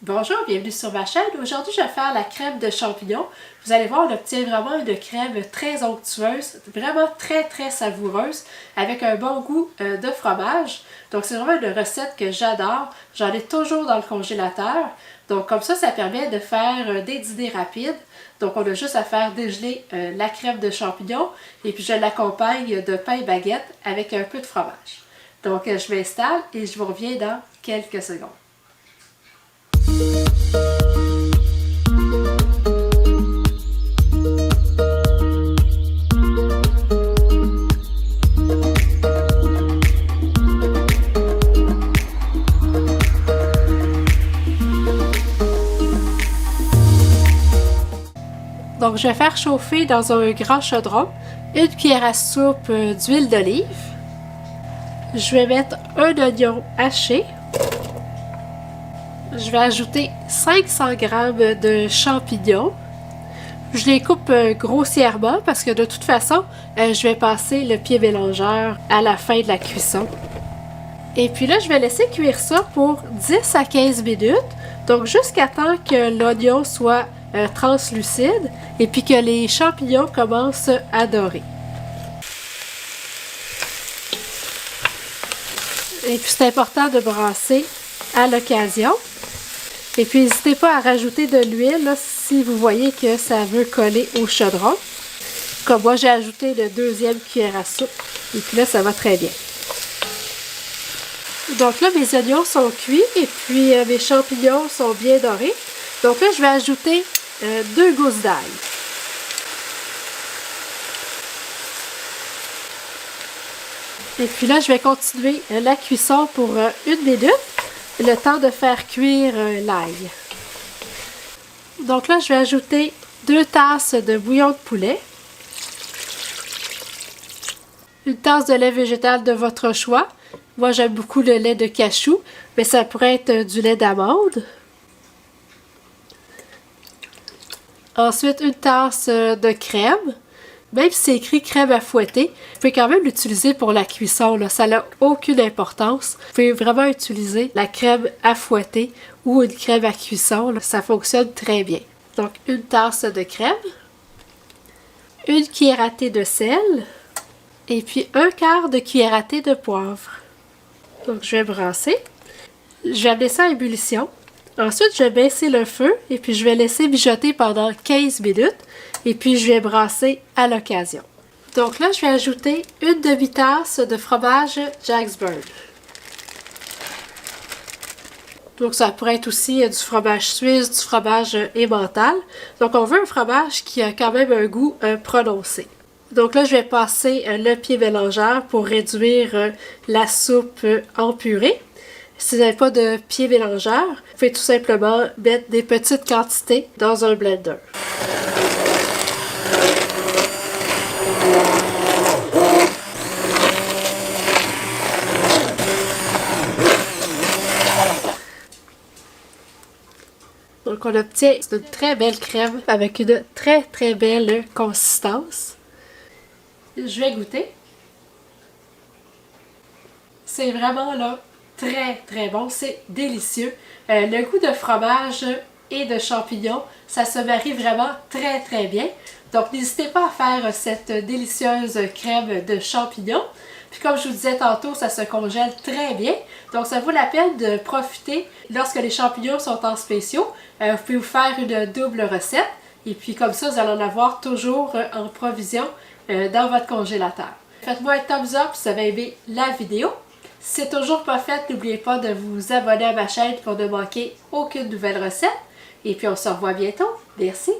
Bonjour, bienvenue sur ma chaîne. Aujourd'hui, je vais faire la crème de champignons. Vous allez voir, on obtient vraiment une crème très onctueuse, vraiment très savoureuse, avec un bon goût de fromage. Donc, c'est vraiment une recette que j'adore. J'en ai toujours dans le congélateur. Donc, comme ça permet de faire des dîners rapides. Donc, on a juste à faire dégeler la crème de champignons et puis je l'accompagne de pain baguette avec un peu de fromage. Donc, je m'installe et je vous reviens dans quelques secondes. Donc, je vais faire chauffer dans un grand chaudron une cuillère à soupe d'huile d'olive. Je vais mettre un oignon haché. Je vais ajouter 500 g de champignons. Je les coupe grossièrement parce que de toute façon, je vais passer le pied mélangeur à la fin de la cuisson. Et puis là, je vais laisser cuire ça pour 10 à 15 minutes. Donc, jusqu'à temps que l'oignon soit translucide et puis que les champignons commencent à dorer. Et puis, c'est important de brasser à l'occasion. Et puis, n'hésitez pas à rajouter de l'huile si vous voyez que ça veut coller au chaudron. Comme moi, j'ai ajouté le deuxième cuillère à soupe. Et puis là, ça va très bien. Donc là, mes oignons sont cuits et puis mes champignons sont bien dorés. Donc là, je vais ajouter 2 gousses d'ail. Et puis là, je vais continuer la cuisson pour 1 minute. Le temps de faire cuire l'ail. Donc là, je vais ajouter 2 tasses de bouillon de poulet. Une tasse de lait végétal de votre choix. Moi, j'aime beaucoup le lait de cachou, mais ça pourrait être du lait d'amande. Ensuite, une tasse de crème. Même si c'est écrit crème à fouetter, vous pouvez quand même l'utiliser pour la cuisson, là. Ça n'a aucune importance. Vous pouvez vraiment utiliser la crème à fouetter ou une crème à cuisson, là. Ça fonctionne très bien. Donc, une tasse de crème, une cuillère à thé de sel et puis 1/4 de cuillère à thé de poivre. Donc, je vais brasser. Je vais amener ça à ébullition. Ensuite, je vais baisser le feu et puis je vais laisser mijoter pendant 15 minutes et puis je vais brasser à l'occasion. Donc là, je vais ajouter une demi-tasse de fromage Jack's Bird. Donc ça pourrait être aussi du fromage suisse, du fromage emmental. Donc on veut un fromage qui a quand même un goût prononcé. Donc là, je vais passer le pied mélangeur pour réduire la soupe en purée. Si vous n'avez pas de pied mélangeur, vous pouvez tout simplement mettre des petites quantités dans un blender. Donc on obtient une très belle crème avec une très belle consistance. Je vais goûter. C'est vraiment là très bon, c'est délicieux. Le goût de fromage et de champignons, ça se marie vraiment très bien. Donc n'hésitez pas à faire cette délicieuse crème de champignons. Puis comme je vous disais tantôt, ça se congèle très bien. Donc ça vaut la peine de profiter lorsque les champignons sont en spéciaux. Vous pouvez vous faire une double recette. Et puis comme ça, vous allez en avoir toujours en provision dans votre congélateur. Faites-moi un thumbs up si vous avez aimé la vidéo. Si c'est toujours pas fait, n'oubliez pas de vous abonner à ma chaîne pour ne manquer aucune nouvelle recette. Et puis on se revoit bientôt. Merci!